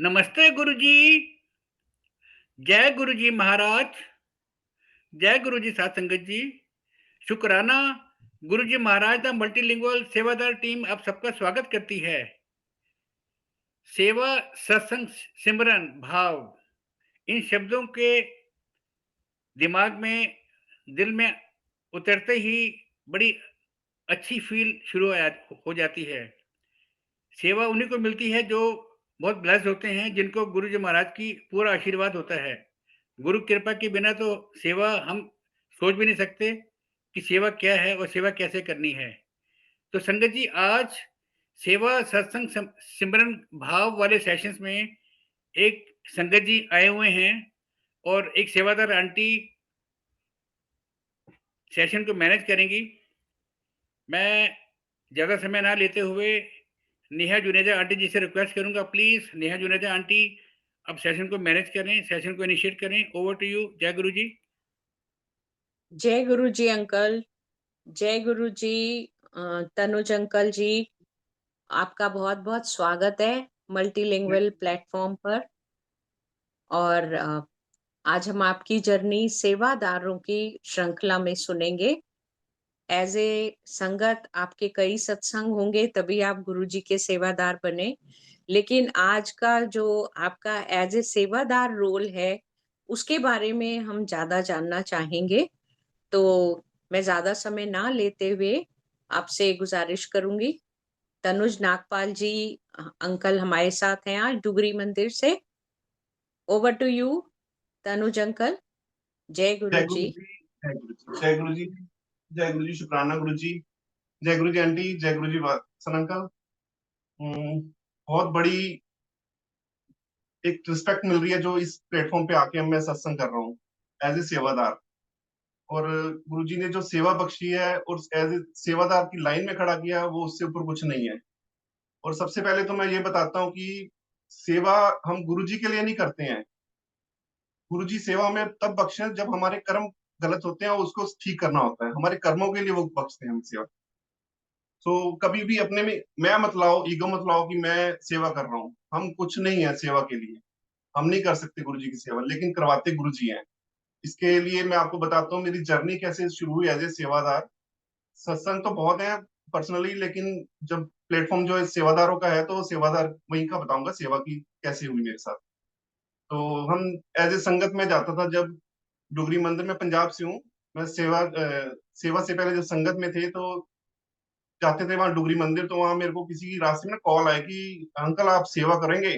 नमस्ते गुरुजी। जय गुरुजी महाराज। जय गुरुजी साध संगत जी। शुक्राना। गुरुजी महाराज द मल्टीलिंगुअल सेवादार टीम आप सबका स्वागत करती है। सेवा, सत्संग, सिमरन, भाव, इन शब्दों के दिमाग में, दिल में उतरते ही बड़ी अच्छी फील शुरू हो जाती है। सेवा उन्हीं को मिलती है जो बहुत ब्लेस्ड होते हैं, जिनको गुरु जी महाराज की पूरा आशीर्वाद होता है। गुरु कृपा के बिना तो सेवा हम सोच भी नहीं सकते कि सेवा क्या है और सेवा कैसे करनी है। तो संगत जी, आज सेवा, सत्संग, सिमरन भाव वाले सेशंस में एक संगत जी आए हुए हैं और एक सेवादार आंटी सेशन को मैनेज करेंगी। मैं ज़्यादा समय ना लेते हुए नेहा जुनेजा आंटी जी से रिक्वेस्ट करूंगा, प्लीज नेहा जुनेजा आंटी अब सेशन को मैनेज करें, सेशन को इनिशिएट करें। Over to you. जय गुरु जी। जय गुरु जी अंकल। जय गुरु जी। तनुज अंकल जी, आपका बहुत बहुत स्वागत है मल्टीलिंगुअल प्लेटफॉर्म पर। और आज हम आपकी जर्नी सेवादारों की श्रृंखला में सुनेंगे। एज ए संगत आपके कई सत्संग होंगे, तभी आप गुरुजी के सेवादार बने। लेकिन आज का जो आपका एज ए सेवादार रोल है, उसके बारे में हम ज्यादा जानना चाहेंगे। तो मैं ज्यादा समय ना लेते हुए आपसे गुजारिश करूंगी। तनुज नागपाल जी अंकल हमारे साथ हैं आज डुगरी मंदिर से। Over to you Tanuj uncle. जय गुरु जय जी। गुरु जी। जय गुरु जी। जय गुरु जी। जय गुरु जी। शुक्राना गुरु जी। जय गुरु जी आंटी। जय गुरु जी वासन अंकल। बहुत बड़ी एक रिस्पेक्ट मिल रही है जो इस प्लेटफॉर्म पे आके मैं सत्संग कर रहा हूँ एज ए सेवादार। और गुरु जी ने जो सेवा बख्शी है और एज ए सेवादार की लाइन में खड़ा किया, वो उससे ऊपर कुछ नहीं है। और सबसे पहले तो मैं ये बताता हूँ कि सेवा हम गुरु जी के लिए नहीं करते हैं। गुरु जी सेवा में तब बख्शे जब हमारे कर्म गलत होते हैं और उसको ठीक करना होता है। हमारे कर्मों के लिए वो बख्शते हैं हम सेवा। तो कभी भी अपने में मैं मत लाओ, ईगो मत लाओ कि मैं सेवा कर रहा हूँ। हम कुछ नहीं है सेवा के लिए। हम नहीं कर सकते गुरु जी की सेवा, लेकिन करवाते गुरु जी हैं। इसके लिए मैं आपको बताता हूँ मेरी जर्नी कैसे शुरू हुई एज ए सेवादार। सत्संग तो बहुत है पर्सनली, लेकिन जब प्लेटफॉर्म जो है सेवादारों का है, तो सेवादार वहीं का बताऊंगा सेवा की कैसे हुई मेरे साथ। तो हम एज ए संगत में जाता था जब डुगरी मंदिर में, पंजाब से हूँ मैं। सेवा से पहले जब संगत में थे तो जाते थे वहां डुगरी मंदिर, तो वहां मेरे को किसी की रास्ते में कॉल आया कि अंकल आप सेवा करेंगे।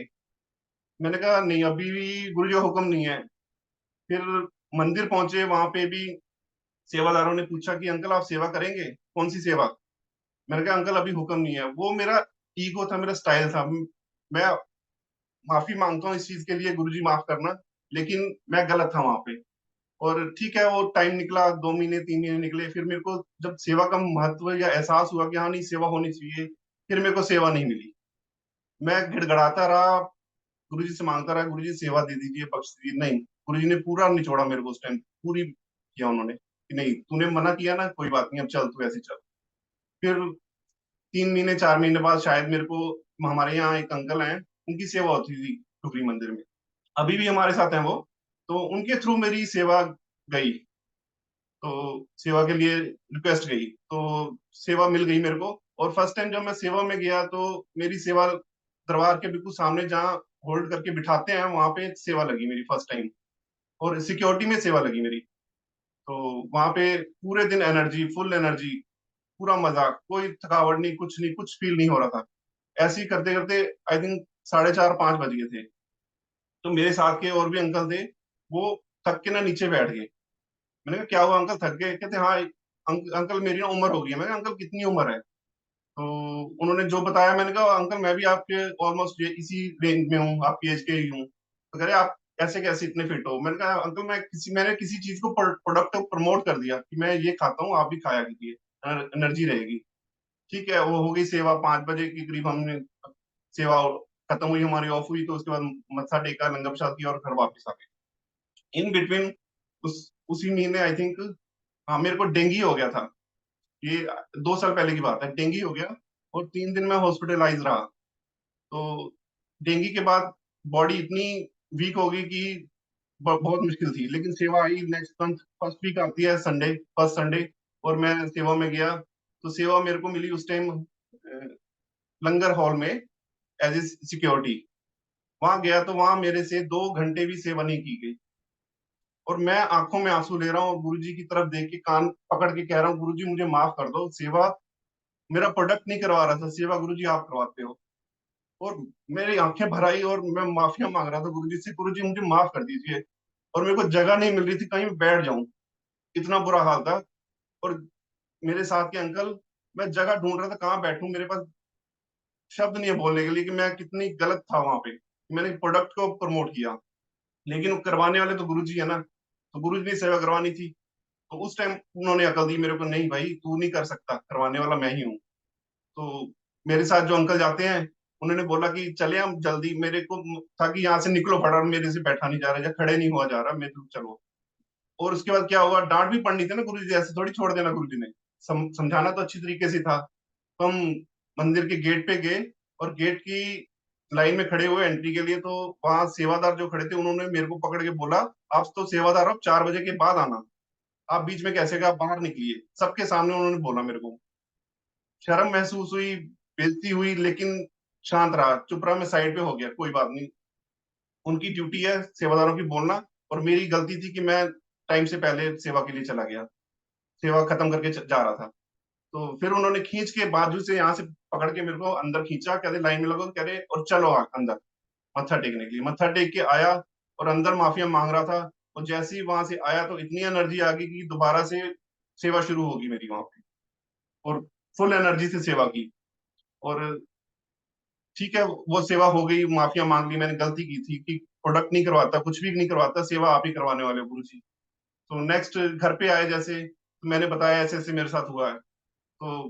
मैंने कहा नहीं, अभी भी गुरु जी का हुक्म नहीं है। फिर मंदिर पहुंचे, वहां पे भी सेवादारों ने पूछा कि अंकल आप सेवा करेंगे, कौन सी सेवा। मैंने कहा अंकल अभी हुक्म नहीं है। वो मेरा ईगो था, मेरा स्टाइल था। मैं माफी मांगता हूँ इस चीज के लिए, गुरु जी माफ करना, लेकिन मैं गलत था वहां पे। और ठीक है, वो टाइम निकला, 2 महीने 3 महीने निकले। फिर मेरे को जब सेवा का महत्व या एहसास हुआ कि हाँ नहीं सेवा होनी चाहिए, फिर मेरे को सेवा नहीं मिली। मैं गिड़गड़ाता रहा, गुरुजी से मांगता रहा, गुरुजी सेवा दे दीजिए, बख्श दीजिए। नहीं, गुरुजी ने पूरा निचोड़ा मेरे को उस टाइम, पूरी किया उन्होंने कि नहीं तूने मना किया ना, कोई बात नहीं, अब चल तू ऐसे चल। फिर 3 महीने 4 महीने बाद शायद मेरे को, हमारे यहाँ एक अंकल हैं, उनकी सेवा होती थी टुकरी मंदिर में, अभी भी हमारे साथ हैं वो। तो उनके थ्रू मेरी सेवा गई, तो सेवा के लिए रिक्वेस्ट गई, तो सेवा मिल गई मेरे को। और फर्स्ट टाइम जब मैं सेवा में गया, तो मेरी सेवा दरबार के बिल्कुल सामने जहाँ होल्ड करके बिठाते हैं, वहां पे सेवा लगी मेरी फर्स्ट टाइम। और सिक्योरिटी में सेवा लगी मेरी। तो वहां पे पूरे दिन एनर्जी, फुल एनर्जी, पूरा मजा, कोई थकावट नहीं, कुछ नहीं, कुछ फील नहीं हो रहा था। ऐसे ही करते करते आई थिंक 4:30 5 बज गए थे। तो मेरे साथ के और भी अंकल थे, वो थक के ना नीचे बैठ गए। मैंने कहा क्या हुआ अंकल, थक गए? कहते हाँ अंकल मेरी ना उम्र हो गई है। मैंने कहा अंकल कितनी उम्र है? तो उन्होंने जो बताया, मैंने कहा अंकल मैं भी आपके ऑलमोस्ट इसी रेंज में हूँ, आपकी एज के ही हूँ। तो कह रहे आप ऐसे कैसे इतने फिट हो? मैंने कहा अंकल मैंने किसी चीज को प्रोडक्ट प्रमोट कर दिया कि मैं ये खाता हूँ, आप भी खाया कीजिए, एनर्जी रहेगी। ठीक है, वो हो गई सेवा। 5 बजे के करीब हमने सेवा खत्म हुई, हमारी ऑफ हुई, तो उसके बाद मत्था टेका, लंगर प्रसाद किया और घर वापस आ गए। इन बिटवीन उसी महीने आई थिंक, हाँ, मेरे को डेंगू हो गया था। ये 2 साल पहले की बात है, डेंगू हो गया और 3 दिन में हॉस्पिटलाइज रहा। तो डेंगू के बाद बॉडी इतनी वीक हो गई कि बहुत मुश्किल थी, लेकिन सेवा आई नेक्स्ट मंथ, फर्स्ट वीक आती है संडे, फर्स्ट संडे, और मैं सेवा में गया। तो सेवा मेरे को मिली उस टाइम लंगर हॉल में एज ए सिक्योरिटी। वहां गया तो वहां मेरे से 2 घंटे भी सेवा नहीं की गई, और मैं आंखों में आंसू ले रहा हूँ और गुरुजी की तरफ देख के कान पकड़ के कह रहा हूँ, गुरुजी मुझे माफ कर दो, सेवा मेरा प्रोडक्ट नहीं करवा रहा था, सेवा गुरुजी आप करवाते हो। और मेरी आंखें भर आई और मैं माफिया मांग रहा था गुरुजी से, गुरुजी मुझे माफ कर दीजिए। और मेरे को जगह नहीं मिल रही थी कहीं बैठ जाऊं, इतना बुरा हाल था। और मेरे साथ के अंकल, मैं जगह ढूंढ रहा था कहाँ बैठूं, मेरे पास शब्द नहीं है बोलने के लिए कि मैं कितनी गलत था वहां पे। मैंने प्रोडक्ट को प्रमोट किया, लेकिन वो करवाने वाले तो गुरुजी है ना, तो गुरुजी ने सेवा करवानी थी। तो उस टाइम उन्होंने अकल दी मेरे को, नहीं भाई तू नहीं कर सकता, करवाने वाला मैं ही हूँ। तो मेरे साथ जो अंकल जाते हैं, उन्होंने बोला कि चले हम जल्दी, मेरे को था कि यहाँ से निकलो फटाफट, मेरे से बैठा नहीं जा रहा या खड़े नहीं हुआ जा रहा, मेरे को चलो। और उसके बाद क्या हुआ, डांट भी पड़नी थी ना गुरु जी, ऐसे थोड़ी छोड़ देना, गुरु जी ने समझाना तो अच्छी तरीके से था। तो हम मंदिर के गेट पे गए, और गेट की लाइन में खड़े हुए एंट्री के लिए, तो वहां सेवादार जो खड़े थे उन्होंने मेरे को पकड़ के बोला, आप तो सेवादार हो, 4 बजे के बाद आना, आप बीच में कैसे गए, आप बाहर निकलिए। सबके सामने उन्होंने बोला मेरे को। शर्म महसूस हुई, बेइज्जती हुई, लेकिन शांत रहा, चुप रहा, मैं साइड पे हो गया, कोई बात नहीं, उनकी ड्यूटी है सेवादारों की बोलना। और मेरी गलती थी कि मैं टाइम से पहले सेवा के लिए चला गया, सेवा खत्म करके जा रहा था। तो फिर उन्होंने खींच के बाजू से यहाँ से पकड़ के मेरे को अंदर खींचा, कहते लाइन में लगो, कह रहे और चलो अंदर मत्था टेकने के लिए। मत्था टेक के आया और अंदर माफिया मांग रहा था, और जैसे ही वहां से आया तो इतनी एनर्जी आ गई कि दोबारा से सेवा शुरू होगी मेरी वहां पे, और फुल एनर्जी से सेवा की। और ठीक है, वो सेवा हो गई, माफिया मांग ली, मैंने गलती की थी कि प्रोडक्ट नहीं करवाता, कुछ भी नहीं करवाता, सेवा आप ही करवाने वाले हो गुरु जी। तो नेक्स्ट घर पे आए जैसे, तो मैंने बताया ऐसे ऐसे मेरे साथ हुआ है, तो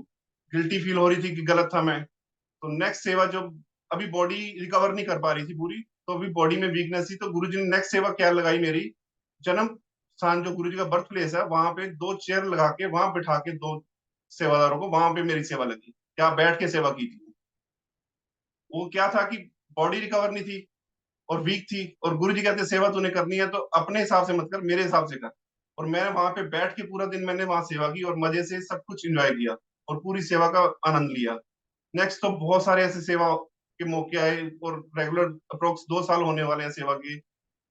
गिल्टी फील हो रही थी कि गलत था मैं। तो नेक्स्ट सेवा जब, अभी बॉडी रिकवर नहीं कर पा रही थी पूरी, तो अभी बॉडी में वीकनेस थी, तो गुरुजी ने नेक्स्ट सेवा क्या लगाई, मेरी जन्म स्थान जो गुरुजी का बर्थ प्लेस है, वहां पे 2 चेयर लगा के वहां बिठा के 2 सेवादारों को, वहां पे मेरी सेवा लगी, क्या बैठ के सेवा की थी। वो क्या था कि बॉडी रिकवर नहीं थी और वीक थी, और गुरुजी कहते सेवा तूने करनी है तो अपने हिसाब से मत कर, मेरे हिसाब से कर। और मैं वहां पे बैठ के पूरा दिन मैंने वहां सेवा की, और मजे से सब कुछ एंजॉय किया, और पूरी सेवा का आनंद लिया। नेक्स्ट तो बहुत सारे ऐसे सेवा के मौके आए, और रेगुलर अप्रोक्स 2 साल होने वाले हैं सेवा के।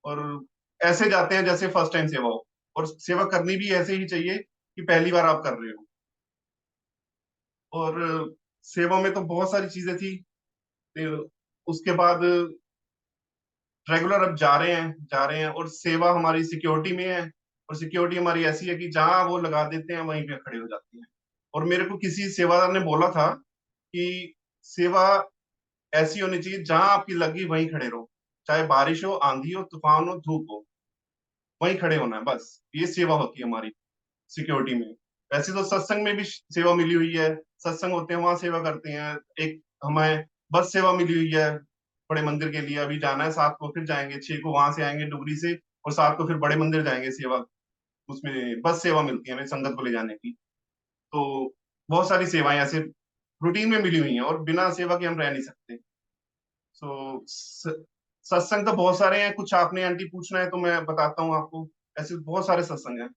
और ऐसे जाते हैं जैसे फर्स्ट टाइम सेवा हो, और सेवा करनी भी ऐसे ही चाहिए कि पहली बार आप कर रहे हो। और सेवा में तो बहुत सारी चीजें थी। फिर उसके बाद रेगुलर अब जा रहे हैं, और सेवा हमारी सिक्योरिटी में है, और सिक्योरिटी हमारी ऐसी है कि जहां वो लगा देते हैं वहीं पे खड़े हो जाते हैं। और मेरे को किसी सेवादार ने बोला था कि सेवा ऐसी होनी चाहिए, जहां आपकी लगी वहीं खड़े रहो, चाहे बारिश हो, आंधी हो, तूफान हो, धूप हो, वहीं खड़े होना है बस, ये सेवा होती है हमारी सिक्योरिटी में। वैसे तो सत्संग में भी सेवा मिली हुई है, सत्संग होते हैं वहां सेवा करते हैं। एक हमें बस सेवा मिली हुई है बड़े मंदिर के लिए, अभी जाना है 7 को, फिर जाएंगे 6 को, वहां से आएंगे डुगरी से, और 7 को फिर बड़े मंदिर जाएंगे सेवा, उसमें बस सेवा मिलती है हमें संगत को ले जाने की। तो बहुत सारी सेवाएं ऐसे रूटीन में मिली हुई हैं, और बिना सेवा के हम रह नहीं सकते। सो सत्संग तो बहुत सारे हैं, कुछ आपने आंटी पूछना है तो मैं बताता हूँ आपको, ऐसे बहुत सारे सत्संग हैं।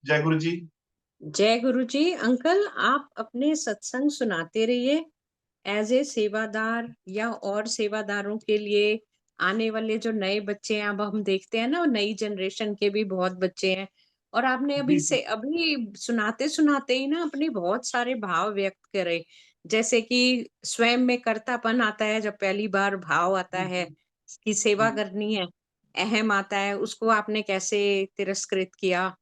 जय गुरु जी। जय गुरु जी। अंकल, आप अपने सत्संग सुनाते रहिए एज ए सेवादार, या और सेवादारों के लिए, आने वाले जो नए बच्चे हैं, अब हम देखते हैं ना नई जनरेशन के भी बहुत बच्चे हैं, और आपने जी जी। अभी सुनाते सुनाते ही ना अपने बहुत सारे भाव व्यक्त करे, जैसे कि स्वयं में कर्तापन आता है जब पहली बार भाव आता जी है जी। कि सेवा जी करनी है, अहम आता है, उसको आपने कैसे तिरस्कृत किया,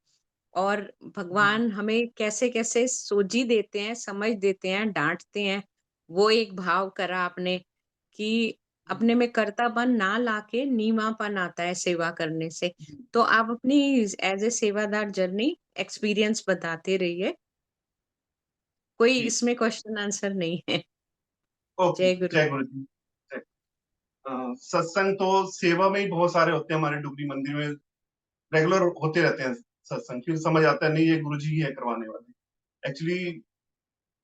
और जी। भगवान हमें कैसे-कैसे सोझी देते हैं, समझ देते हैं, डाँटते हैं। वो एक भाव करा आपने कि अपने में कर्तापन ना लाके नीवापन आता है सेवा करने से। जी तो आप अपनी एज़ ए सेवादार जर्नी एक्सपीरियंस बताते रहिए। कोई जी। इसमें क्वेश्चन आंसर नहीं है। ओके, जय गुरु। जय गुरु जी। जय। सत्संग तो सेवा में ही बहुत सारे होते हैं हमारे डुगरी मंदिर में, रेगुलर होते रहते हैं सत्संग, फिर समझ आता है नहीं ये गुरु जी ही है करवाने वाले। एक्चुअली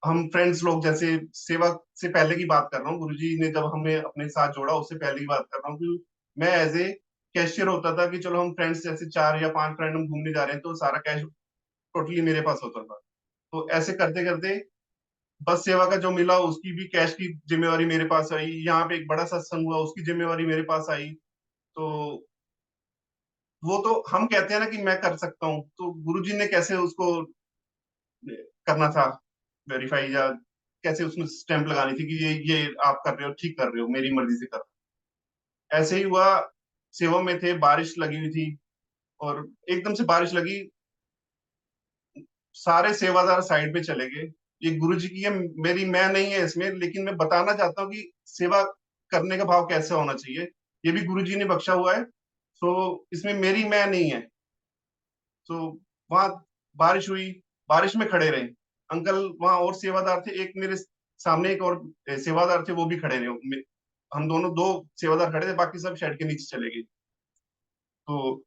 हम फ्रेंड्स लोग जैसे सेवा से पहले की बात कर रहा हूँ, गुरुजी ने जब हमें अपने साथ जोड़ा उससे पहले की बात कर रहा हूँ कि मैं एज ए कैशियर होता था कि चलो हम फ्रेंड्स जैसे 4 या 5 फ्रेंड हम घूमने जा रहे हैं तो सारा कैश टोटली मेरे पास होता था। तो ऐसे करते करते बस सेवा का जो मिला उसकी भी कैश की जिम्मेवारी मेरे पास आई, यहाँ पे एक बड़ा सत्संग हुआ उसकी जिम्मेवारी मेरे पास आई। तो वो तो हम कहते हैं ना कि मैं कर सकता हूँ, तो गुरुजी ने कैसे उसको करना था वेरीफाई, या कैसे उसमें स्टैंप लगानी थी कि ये आप कर रहे हो, ठीक कर रहे हो, मेरी मर्जी से कर रहे हो। ऐसे ही हुआ, सेवा में थे, बारिश लगी हुई थी और एकदम से बारिश लगी, सारे सेवादार साइड पे चले गए। ये गुरुजी की है, मेरी मैं नहीं है इसमें, लेकिन मैं बताना चाहता हूँ कि सेवा करने का भाव कैसे होना चाहिए, ये भी गुरुजी ने बख्शा हुआ है। तो इसमें मेरी मैं नहीं है। तो वहां बारिश हुई, बारिश में खड़े रहे अंकल, वहां और सेवादार थे, एक मेरे सामने एक और सेवादार थे, वो भी खड़े रहे। हम दोनों, 2 सेवादार खड़े थे, बाकी सब शेड के नीचे चले गए। तो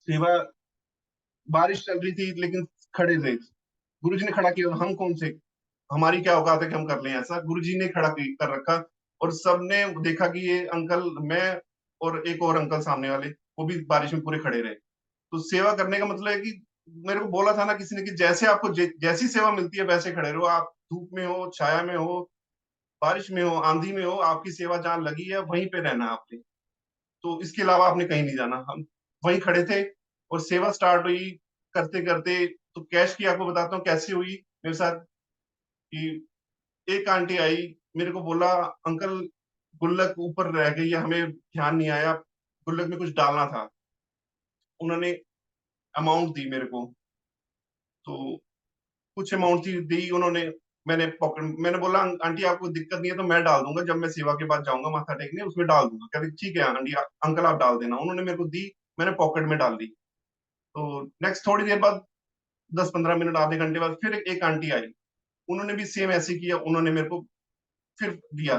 सेवा, बारिश चल रही थी लेकिन खड़े थे, गुरुजी ने खड़ा किया, हम कौन से, हमारी क्या औकात है कि हम कर लें ऐसा, गुरुजी ने खड़ा कर रखा। और सबने देखा कि ये अंकल, मैं और एक और अंकल सामने वाले, वो भी बारिश में पूरे खड़े रहे। तो सेवा करने का मतलब है कि मेरे को बोला था ना किसी ने कि जैसे आपको जैसी सेवा मिलती है वैसे खड़े रहो, आप धूप में हो, छाया में हो, बारिश में हो, आंधी में हो, आपकी सेवा जहाँ लगी है वहीं पे रहना है आपने। तो इसके अलावा आपने कहीं नहीं जाना। हम वहीं खड़े थे और सेवा स्टार्ट हुई करते करते। तो कैश की आपको बताता हूँ कैसे हुई मेरे साथ कि एक आंटी आई, मेरे को बोला अंकल गुल्लक ऊपर रह गई है, हमें ध्यान नहीं आया, गुल्लक में कुछ डालना था। उन्होंने अमाउंट दी मेरे को, तो कुछ अमाउंट थी दी उन्होंने। मैंने पॉकेट, मैंने बोला आंटी आपको दिक्कत नहीं है तो मैं डाल दूंगा, जब मैं सेवा के बाद जाऊंगा माथा टेकने उसमें डाल दूंगा। कहते ठीक है आंटी, अंकल आप डाल देना। उन्होंने मेरे को दी, मैंने पॉकेट में डाल दी। तो नेक्स्ट थोड़ी देर बाद, 10-15 मिनट आधे घंटे बाद फिर एक आंटी आई, उन्होंने भी सेम ऐसे किया, उन्होंने मेरे को फिर दिया।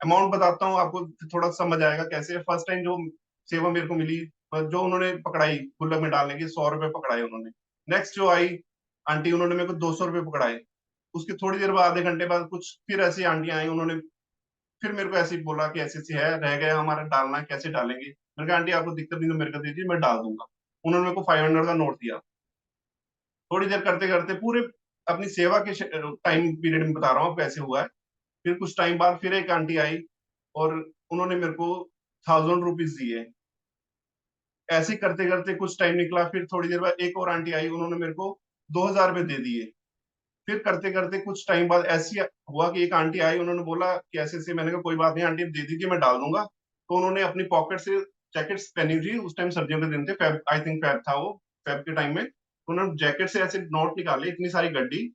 अमाउंट बताता हूँ आपको, थोड़ा समझ आएगा कैसे। फर्स्ट टाइम जो सेवा मेरे को मिली, जो उन्होंने पकड़ाई गुल्लक में डालने की, 100 रुपए पकड़ाए उन्होंने। नेक्स्ट जो आई आंटी, उन्होंने मेरे को 200 रुपए पकड़ाए। उसके थोड़ी देर बाद, आधे घंटे बाद, कुछ फिर ऐसी आंटियां आई, उन्होंने फिर मेरे को ऐसे ही बोला कि ऐसे ऐसे है, रह गया हमारा डालना है, कैसे डालेंगे। मैंने कहा आंटी आपको दिक्कत नहीं तो मेरे को दीजिए, मैं डाल दूंगा। उन्होंने मेरे को 500 का नोट दिया। थोड़ी देर करते करते, पूरे अपनी सेवा के टाइम पीरियड में बता रहा हूँ कैसे हुआ है। फिर कुछ टाइम बाद फिर एक आंटी आई और उन्होंने मेरे को 1000 रुपीज दिए। ऐसे करते करते कुछ टाइम निकला, फिर थोड़ी देर बाद एक और आंटी आई, उन्होंने मेरे को 2000 रुपए दे दिए। फिर करते करते कुछ टाइम बाद ऐसी हुआ कि एक आंटी आई, उन्होंने बोला कि ऐसे ऐसे। मैंने कहा कोई बात नहीं आंटी, दे दीजिए मैं डाल दूंगा। तो उन्होंने अपनी पॉकेट से जैकेट्स पहनी हुई थी, उस टाइम सर्दियों के दिन थे, फेब आई थिंक फेब था वो, फेब के टाइम में। तो उन्होंने जैकेट से ऐसे नोट निकाले, इतनी सारी गड्डी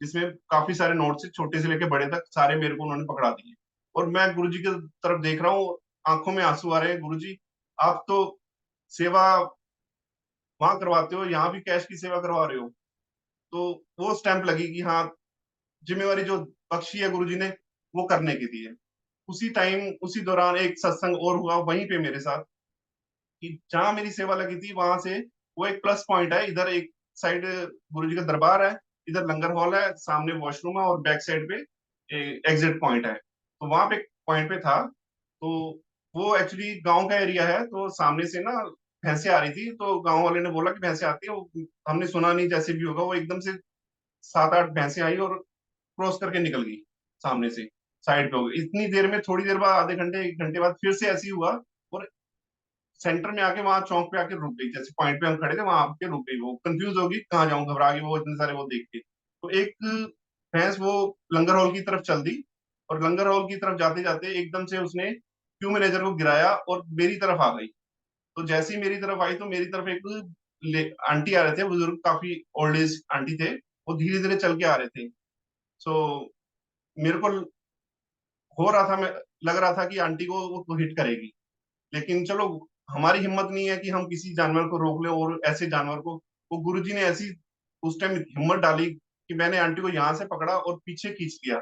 जिसमें काफी सारे नोट से, छोटे से लेके बड़े तक सारे मेरे को उन्होंने पकड़ा दिए। और मैं गुरुजी की तरफ देख रहा हूँ, आंखों में आंसू आ रहे हैं। गुरुजी आप तो सेवा वहां करवाते हो, यहाँ भी कैश की सेवा करवा रहे हो। तो वो स्टैंप लगी कि हाँ, जिम्मेवारी जो बख्शी है गुरुजी ने, वो करने की दी है। उसी टाइम, उसी दौरान एक सत्संग और हुआ वहीं पे मेरे साथ, कि जहां मेरी सेवा लगी थी वहां से, वो एक प्लस पॉइंट है, इधर एक साइड गुरुजी का दरबार है, इधर लंगर हॉल है, सामने वॉशरूम है और बैक साइड पे एग्जिट पॉइंट है। तो वहां पे पॉइंट पे था। तो वो एक्चुअली गांव का एरिया है, तो सामने से ना भैंसे आ रही थी, तो गांव वाले ने बोला कि भैंसे आती है, हमने सुना नहीं, जैसे भी होगा वो एकदम से 7-8 भैंसे आई और क्रॉस करके निकल गई सामने से, साइड पे हो गई। इतनी देर में, थोड़ी देर बाद, आधे घंटे 1 घंटे बाद फिर से ऐसी हुआ और सेंटर में आके, वहां चौक पे आके रुक गई, जैसे पॉइंट पे हम खड़े थे वहां आके रुक गई। वो कंफ्यूज होगी कहाँ जाऊं, घबरा गई वो, इतने सारे वो देख के। तो एक भैंस वो लंगर हॉल की तरफ चल दी, और लंगर हॉल की तरफ जाते जाते एकदम से उसने क्यू मैनेजर को गिराया और मेरी तरफ आ गई। तो जैसे ही मेरी तरफ आई तो मेरी तरफ एक आंटी आ रहे थे, बुजुर्ग, काफी ओल्ड एज आंटी थे, वो धीरे धीरे चल के आ रहे थे। सो मेरे को हो रहा था, मैं लग रहा था कि आंटी को वो तो हिट करेगी, लेकिन चलो, हमारी हिम्मत नहीं है कि हम किसी जानवर को रोक लें, और ऐसे जानवर को, वो गुरुजी ने ऐसी उस टाइम हिम्मत डाली कि मैंने आंटी को यहाँ से पकड़ा और पीछे खींच लिया।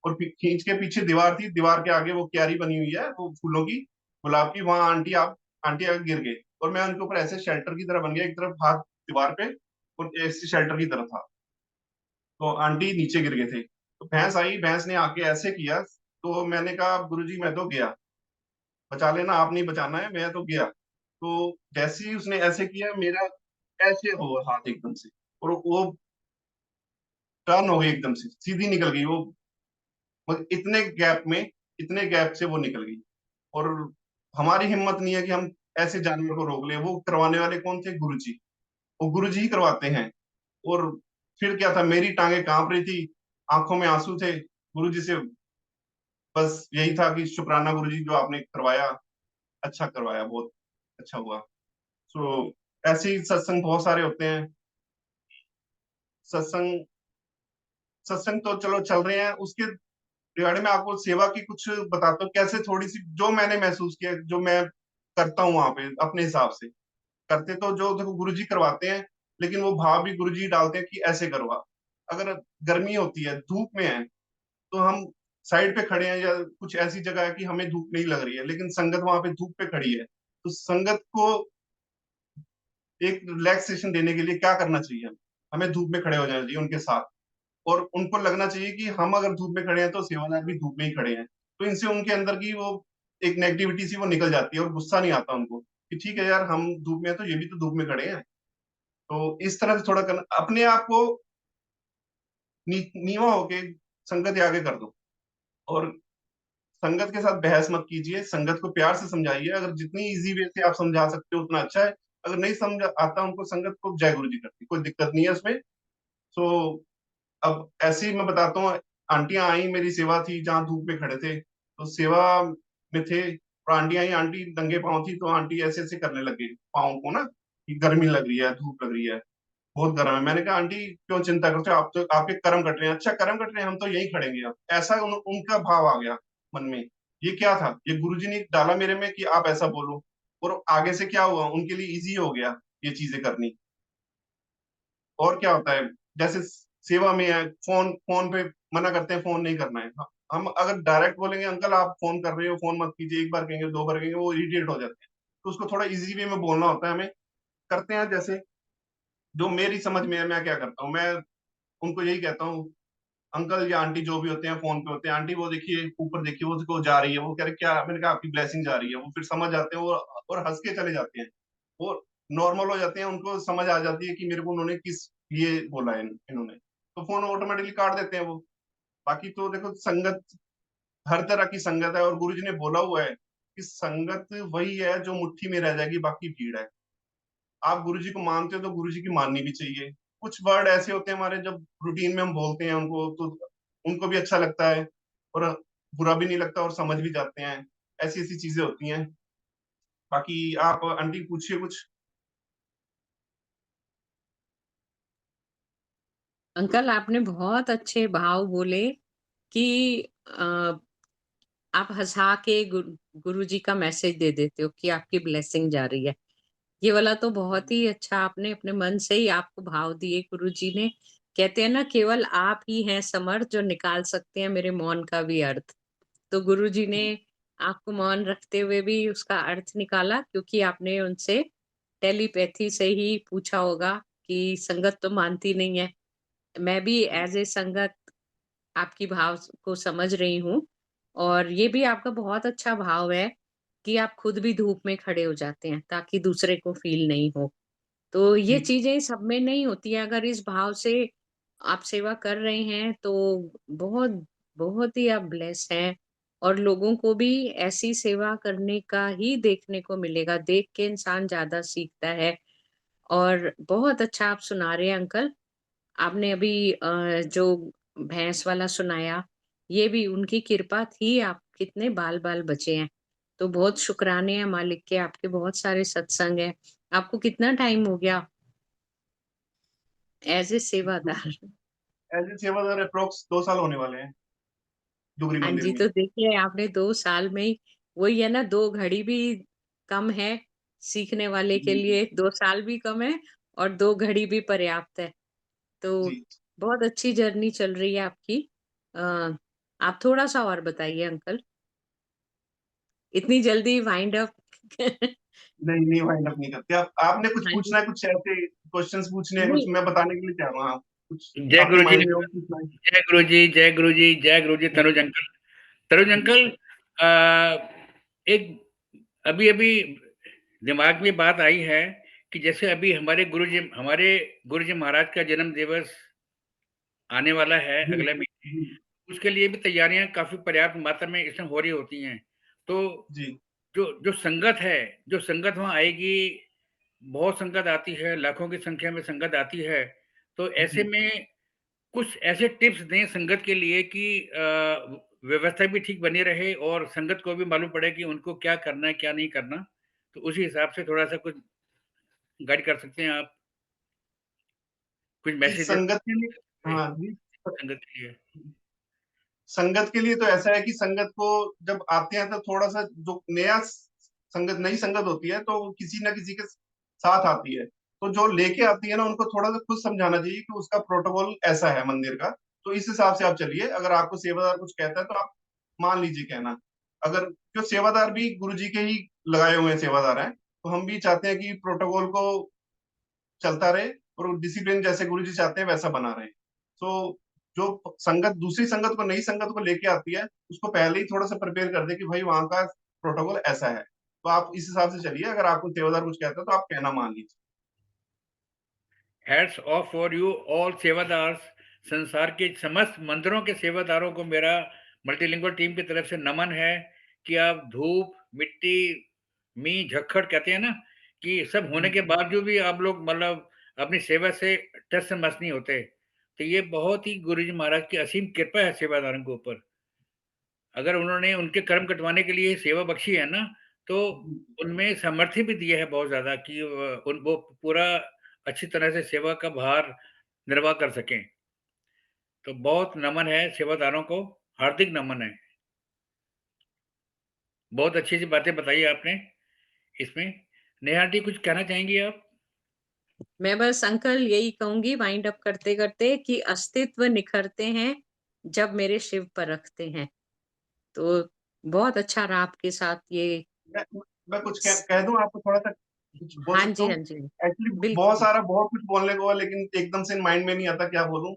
और खींच के, पीछे दीवार थी, दीवार के आगे वो क्यारी बनी हुई है वो फूलों की, गुलाब की, वहां आंटी आगे गिर गए। और मैं उनके ऊपर ऐसे शेल्टर की तरह बन गया, एक तरफ हाथ दीवार पे और ऐसे शेल्टर की तरफ था। तो आंटी नीचे गिर गए थे। तो भैंस आई, भैंस ने आके ऐसे किया, तो मैंने कहा गुरुजी मैं तो गया, बचा लेना, आप नहीं बचाना है, मैं तो गया। तो जैसे ही उसने ऐसे किया, मेरा ऐसे हो हाथ एकदम से, और वो टर्न हो गई एकदम से, सीधी निकल गई वो, मतलब इतने गैप से वो निकल गई। और हमारी हिम्मत नहीं है कि हम ऐसे जानवर को रोक ले। वो करवाने वाले कौन थे? गुरुजी। वो गुरुजी ही करवाते हैं। और फिर क्या था, मेरी टांगे कांप रही थी, आंखों में आंसू थे, गुरुजी से बस यही था कि शुक्राना गुरुजी, जो आपने करवाया, अच्छा करवाया, बहुत अच्छा हुआ। सो ऐसे ही सत्संग बहुत सारे होते हैं। सत्संग सत्संग तो चलो चल रहे हैं, उसके रिगार्डिंग में आपको सेवा की कुछ बताता हूँ, कैसे थोड़ी सी जो मैंने महसूस किया, जो मैं करता हूँ वहां पे अपने हिसाब से। करते तो जो देखो गुरुजी करवाते हैं, लेकिन वो भाव भी गुरुजी डालते हैं कि ऐसे करवा। अगर गर्मी होती है, धूप में है, तो हम साइड पे खड़े हैं, या कुछ ऐसी जगह है कि हमें धूप नहीं लग रही है, लेकिन संगत वहां पे धूप पे खड़ी है, तो संगत को एक रिलैक्सेशन देने के लिए क्या करना चाहिए? हमें धूप में खड़े हो जाना चाहिए उनके साथ, और उनको लगना चाहिए कि हम अगर धूप में खड़े हैं तो सेवादार भी धूप में ही खड़े हैं। तो इनसे उनके अंदर की वो एक नेगेटिविटी सी वो निकल जाती है, और गुस्सा नहीं आता उनको कि ठीक है यार, हम धूप में हैं तो ये भी तो धूप में खड़े हैं। तो इस तरह से थोड़ा करना, अपने आप को नीवा होके संगत के आगे कर दो, और संगत के साथ बहस मत कीजिए, संगत को प्यार से समझाइए। अगर जितनी इजी वे से आप समझा सकते हो उतना अच्छा है। अगर नहीं समझ आता उनको, संगत को जय गुरु जी करती, कोई दिक्कत नहीं है उसमें। तो अब ऐसे ही मैं बताता हूँ, आंटियां आई, मेरी सेवा थी जहाँ धूप में खड़े थे, तो सेवा में थे, और आंटी आई, आंटी नंगे पाँव थी, तो आंटी ऐसे ऐसे करने लगे पाँव को ना, कि गर्मी लग रही है, धूप लग रही है, बहुत गर्म है। मैंने कहा आंटी क्यों चिंता करते हो, आप तो आपके कर्म कट रहे हैं। अच्छा कर्म कट रहे हैं, हम तो यही खड़ेंगे अब। ऐसा उनका भाव आ गया मन में। ये क्या था? ये गुरुजी ने डाला मेरे में कि आप ऐसा बोलो, और आगे से क्या हुआ, उनके लिए इजी हो गया ये चीजें करनी। और क्या होता है, जैसे सेवा में है, फोन फोन पे मना करते हैं, फोन नहीं करना है। हम अगर डायरेक्ट बोलेंगे अंकल आप फोन कर रहे हो, फोन मत कीजिए, एक बार कहेंगे, दो बार कहेंगे, वो इरिटेट हो जाते हैं। तो उसको थोड़ा इजी वे में बोलना होता है हमें। करते हैं जैसे जो मेरी समझ में है, मैं क्या करता हूँ, मैं उनको यही कहता हूँ, अंकल या आंटी जो भी होते हैं फोन पे होते हैं, आंटी वो देखिए ऊपर देखिए, वो जा रही है, वो कह रहे क्या, मैंने कहा आपकी ब्लेसिंग जा रही है। वो फिर समझ जाते हैं वो, और हंस के चले जाते हैं। वो नॉर्मल हो जाते हैं, उनको समझ आ जाती है कि मेरे को उन्होंने किस लिए बोला है इन्होंने, तो फोन ऑटोमेटिकली काट देते हैं वो। बाकी तो देखो, संगत हर तरह की संगत है, और गुरुजी ने बोला हुआ है कि संगत वही है जो मुट्ठी में रह जाएगी, बाकी भीड़ है। आप गुरुजी को मानते हो तो गुरुजी की माननी भी चाहिए। कुछ वर्ड ऐसे होते हैं हमारे, जब रूटीन में हम बोलते हैं उनको, तो उनको भी अच्छा लगता है, और बुरा भी नहीं लगता, और समझ भी जाते हैं। ऐसी ऐसी चीजें होती हैं। बाकी आप आंटी पूछिए कुछ। अंकल आपने बहुत अच्छे भाव बोले कि आप हंसा के गुरुजी का मैसेज दे देते हो कि आपकी ब्लेसिंग जा रही है। ये वाला तो बहुत ही अच्छा, आपने अपने मन से ही आपको भाव दिए गुरुजी ने। कहते हैं ना, केवल आप ही हैं समर्थ जो निकाल सकते हैं मेरे मौन का भी अर्थ। तो गुरुजी ने आपको मौन रखते हुए भी उसका अर्थ निकाला, क्योंकि आपने उनसे टेलीपैथी से ही पूछा होगा कि संगत तो मानती नहीं है। मैं भी एज ए संगत आपकी भाव को समझ रही हूँ, और ये भी आपका बहुत अच्छा भाव है कि आप खुद भी धूप में खड़े हो जाते हैं ताकि दूसरे को फील नहीं हो। तो ये जी चीजें सब में नहीं होती है। अगर इस भाव से आप सेवा कर रहे हैं तो बहुत बहुत ही आप ब्लेस हैं, और लोगों को भी ऐसी सेवा करने का ही देखने को मिलेगा। देख के इंसान ज्यादा सीखता है। और बहुत अच्छा आप सुना रहे हैं अंकल। आपने अभी जो भैंस वाला सुनाया, ये भी उनकी कृपा थी, आप कितने बाल-बाल बचे हैं। तो बहुत शुक्राने हैं मालिक के, आपके बहुत सारे सत्संग हैं। आपको कितना टाइम हो गया एज़ ए सेवादार? एज ए सेवादार अप्रोक्स 2 साल होने वाले हैं डुगरी हाँ मंदिर जी, में। तो देखिए आपने 2 साल में ही, वही है ना, 2 घड़ी भी कम है सीखने वाले के जी जी लिए, 2 साल भी कम है और 2 घड़ी भी पर्याप्त है। तो जी। बहुत अच्छी जर्नी चल रही है आपकी। अ, आप थोड़ा-सा और बताइए अंकल, इतनी जल्दी वाइंड अप? नहीं नहीं, वाइंड अप नहीं करते। आप आपने कुछ हाँ जी, पूछना है, कुछ ऐसे क्वेश्चंस पूछने हैं, कुछ नहीं, मैं बताने के लिए तैयार हूँ। हाँ। कुछ जय आपके गुरु जी, माइंड में हो कुछ लाइन? जय गुरु जी, जय गुरु जी, जय गुरु जी, तनुज अंकल। तनुज अंकल, एक अभी-अभी दिमाग में बात आई है कि जैसे अभी हमारे गुरुजी महाराज का जन्म दिवस आने वाला है जी, अगले महीने, जी, उसके लिए भी तैयारियाँ काफ़ी पर्याप्त मात्रा में इसमें हो रही होती हैं। तो जी, जो जो संगत है, जो संगत वहाँ आएगी, बहुत संगत आती है, लाखों की संख्या में संगत आती है। तो ऐसे जी। में कुछ ऐसे टिप्स दें संगत के लिए कि व्यवस्था भी ठीक बनी रहे और संगत को भी मालूम पड़े कि उनको क्या करना है, क्या नहीं करना। तो उसी हिसाब से थोड़ा-सा कुछ गाइड कर सकते हैं आप? कुछ जी, मैसेजेस संगत के लिए संगत हाँ जी। के लिए? संगत के लिए तो ऐसा है कि संगत को जब आते हैं तो थोड़ा-सा जो संगत नई संगत होती है तो वो किसी न किसी के साथ आती है। तो जो लेके आती है ना उनको थोड़ा-सा खुद समझाना चाहिए कि उसका प्रोटोकॉल ऐसा है मंदिर का, तो इस हिसाब से आप चलिए। अगर आपको सेवादार कुछ कहता है तो आप मान लीजिए कहना। अगर जो सेवादार भी गुरुजी के ही लगाए हुए हैं सेवादार हैं, तो हम भी चाहते हैं कि प्रोटोकॉल को चलता रहे और डिसिप्लिन जैसे गुरुजी चाहते हैं वैसा बना रहे। तो जो संगत दूसरी संगत को नई संगत को लेके आती है, उसको पहले ही थोड़ा-सा प्रिपेयर कर दें कि भाई वहाँ का प्रोटोकॉल ऐसा है। तो आप इस हिसाब से चलिए, अगर आपको सेवादार कुछ कहता है तो आप कहना मान लीजिए। Hats off for you all सेवादार्स। संसार के समस्त मंदिरों के सेवादारों को मेरा मल्टीलिंगुअल टीम की तरफ से नमन है कि आप धूप, मिट्टी, झक्खड़ कहते हैं ना कि सब होने के बावजूद भी आप लोग मतलब अपनी सेवा से टस से मस नहीं होते। तो ये बहुत ही गुरुजी महाराज की असीम कृपा है सेवादारों के ऊपर। अगर उन्होंने उनके कर्म कटवाने के लिए सेवा बख्शी है ना, तो उनमें सामर्थ्य भी दिया है बहुत ज़्यादा कि वो पूरा अच्छी तरह से सेवा का भार निर्वाह कर सकें। तो बहुत नमन है सेवादारों को, हार्दिक नमन है। बहुत अच्छी-अच्छी बातें बताई आपने इसमें। नेहा आंटी कुछ कहना चाहेंगी आप? मैं बस अंकल यही कहूँगी वाइंड अप करते-करते कि अस्तित्व निखरते हैं, जब मेरे शिव पर रखते हैं। तो बहुत अच्छा रहा आपके साथ ये मैं मैं कुछ कह स कह दूँ आपको थोड़ा-सा कुछ बोल हाँ सकता जी, हूँ? हाँ जी। एक्चुअली बिल्कुल। बहुत कुछ बोलने को है लेकिन एकदम से माइंड में नहीं आता क्या बोलूँ।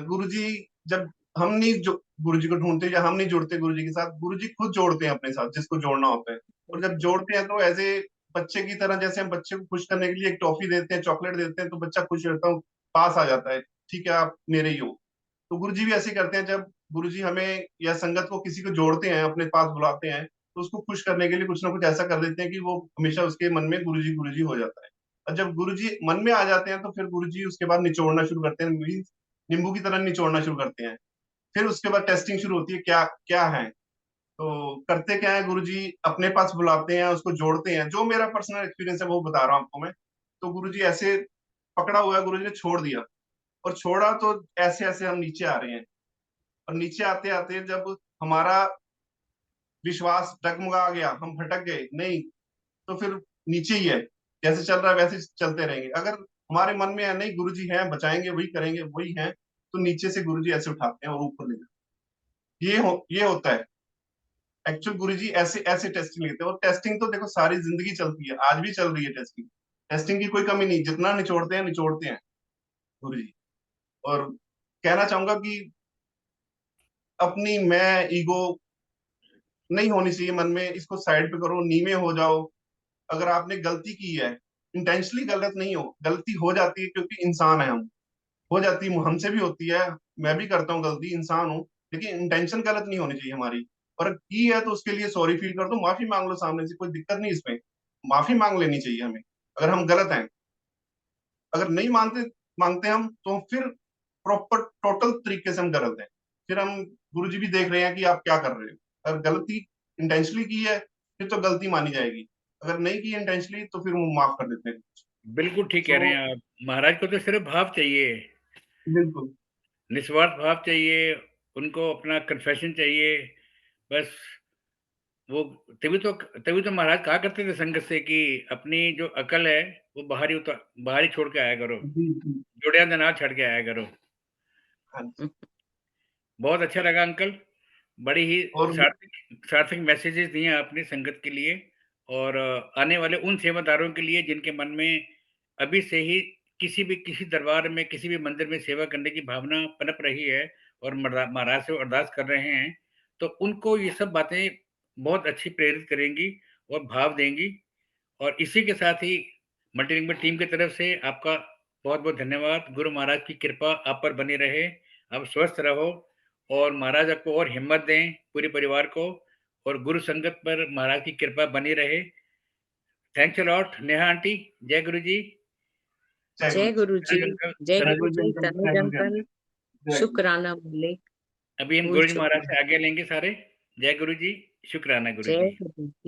गुरुजी जब हम नहीं जो गुरुजी को ढूँढते या हम नहीं जुड़ते गुरुजी के साथ, गुरुजी खुद जोड़ते हैं अपने साथ जिसको जोड़ना होता है। और जब जोड़ते हैं तो ऐसे बच्चे की तरह जैसे हम बच्चे को खुश करने के लिए एक टॉफी देते हैं, चॉकलेट देते हैं तो बच्चा खुश रहता है, पास आ जाता है, ठीक है आप मेरे ही हो। तो गुरुजी भी ऐसे ही करते हैं जब गुरुजी हमें या संगत को किसी को जोड़ते हैं, अपने पास बुलाते हैं, तो उसको खुश करने के लिए कुछ ना कुछ ऐसा कर देते हैं कि वो हमेशा उसके मन में गुरुजी, गुरुजी हो जाता है। और जब गुरुजी मन में आ जाते हैं तो फिर गुरुजी उसके बाद निचोड़ना शुरू करते हैं, मीन्स नींबू की तरह निचोड़ना शुरू करते हैं। फिर उसके बाद टेस्टिंग शुरू होती है क्या क्या है। तो करते क्या है गुरुजी अपने पास बुलाते हैं, उसको जोड़ते हैं। जो मेरा पर्सनल एक्सपीरियंस है वो बता रहा हूँ आपको मैं। तो गुरुजी ऐसे पकड़ा हुआ है, गुरुजी ने छोड़ दिया और छोड़ा तो ऐसे-ऐसे हम नीचे आ रहे हैं। और नीचे आते-आते जब हमारा विश्वास डगमगा गया, हम भटक गए, नहीं तो फिर नीचे ही है। जैसे चल रहा है वैसे चलते रहेंगे। अगर हमारे मन में है नहीं गुरुजी हैं, बचाएँगे, वही करेंगे, वही हैं, तो नीचे से गुरुजी ऐसे उठाते हैं और ऊपर ले जाते हैं। ये होता है। एक्चुअल गुरुजी ऐसे ऐसे टेस्टिंग लेते हैं और टेस्टिंग तो देखो सारी ज़िंदगी चलती है, आज भी चल रही है टेस्टिंग। टेस्टिंग की कोई कमी नहीं, जितना निचोड़ते हैं गुरुजी। और कहना चाहूँगा कि अपनी मैं, ईगो नहीं होनी चाहिए मन में, इसको साइड पे करो, नीवे हो जाओ। अगर आपने गलती की है, इंटेंशनली गलत नहीं हो, गलती हो जाती है क्योंकि इंसान है हम, हो जाती है, हमसे भी होती है, मैं भी करता हूँ गलती, इंसान हूँ, लेकिन इंटेंशन गलत नहीं होनी चाहिए हमारी। और अगर की है तो उसके लिए सॉरी फील कर दो, माफी मांग लो सामने से, कोई दिक्कत नहीं इसमें। माफी मांग लेनी चाहिए हमें, अगर हम गलत हैं। अगर नहीं मांगते हम तो फिर प्रॉपर टोटल तरीके से हम गलत हैं। फिर हम गुरुजी भी देख रहे हैं कि आप क्या कर रहे हो। अगर गलती इंटेंशनली की है फिर तो गलती मानी जाएगी, अगर नहीं की इंटेंशनली तो फिर वो माफ कर देते हैं। बिल्कुल ठीक कह सो रहे हैं आप। महाराज को तो सिर्फ़ भाव चाहिए, बिल्कुल। निस्वार्थ भाव चाहिए, उनको अपना कन्फेशन चाहिए, बस वो तभी तो महाराज कहा करते थे संगत से कि अपनी जो अकल है, वो बाहर ही छोड़ के आया करो, जी, जी। जोड़ियाँ दनार छड़ के आया करो। हाँ जी। हुँ, बहुत अच्छा लगा अंकल, बड़ी ही और सार्थक सार्थक मैसेजेस दिए आपने संगत के लिए और आने वाले उन सेवादारों के लिए जिनके मन में अभी से ही किसी दरबार में, किसी भी मंदिर में सेवा करने की भावना पनप रही है और महाराज से अरदास कर रहे हैं, तो उनको ये सब बातें बहुत अच्छी प्रेरित करेंगी और भाव देंगी। और इसी के साथ ही मल्टीलिंगुअल टीम की तरफ से आपका बहुत-बहुत धन्यवाद। गुरु महाराज की कृपा आप पर बनी रहे, आप स्वस्थ रहो और महाराज आपको और हिम्मत दें, पूरे परिवार को, और गुरु संगत पर महाराज की कृपा बनी रहे। Thanks a lot Neha aunty, जय गुरु जी। जय गुरु जी, तनुज अंकल, जय जय गुरु गुरु जी जी, अंकल, तनुज जय गुरु जी अंकल, अंकल, जय गुरु। शुक्राना मल्लिक, अभी हम फूल गुरु जी महाराज शुक्राना। से आज्ञा लेंगे सारे। जय गुरु जी, शुक्राना गुरु जय जी। गुरु जी।